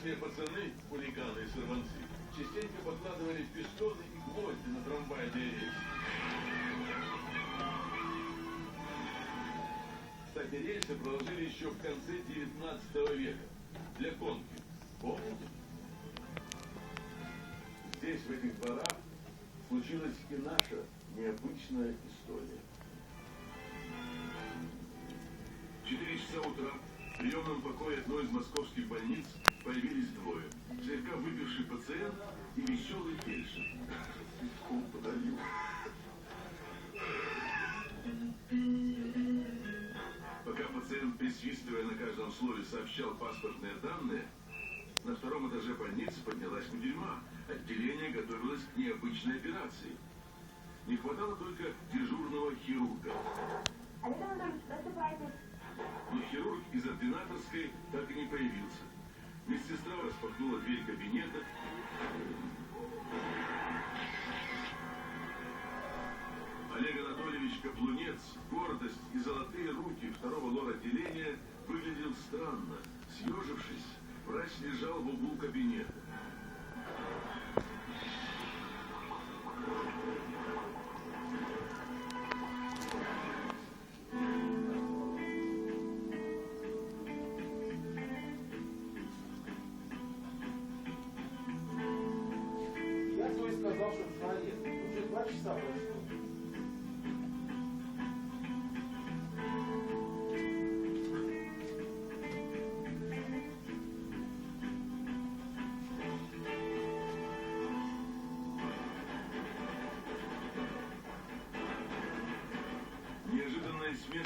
Тамошние пацаны, хулиганы и сорванцы, частенько подкладывали пистоны и гвозди на трамвайные рельсы. Кстати, рельсы проложили еще в конце 19 века. Для конки. Помните? Здесь, в этих дворах, случилась и наша необычная история. В 4 часа утра в приемном покое одной из московских больниц появились двое. Слегка выпивший пациент и веселый фельдшер. Свитку подарил. Пока пациент, присвистывая на каждом слове, сообщал паспортные данные, на втором этаже больницы поднялась кутерьма. Отделение готовилось к необычной операции. Не хватало только дежурного хирурга. Но хирург из ординаторской так и не появился. Медсестра распахнула дверь кабинета. Олег Анатольевич Каплунец, гордость и золотые руки второго лор-отделения, выглядел странно. Съежившись, врач лежал в углу кабинета. Я твой сказал, что человек. Уже 2 часа прошло. Неожиданная смерть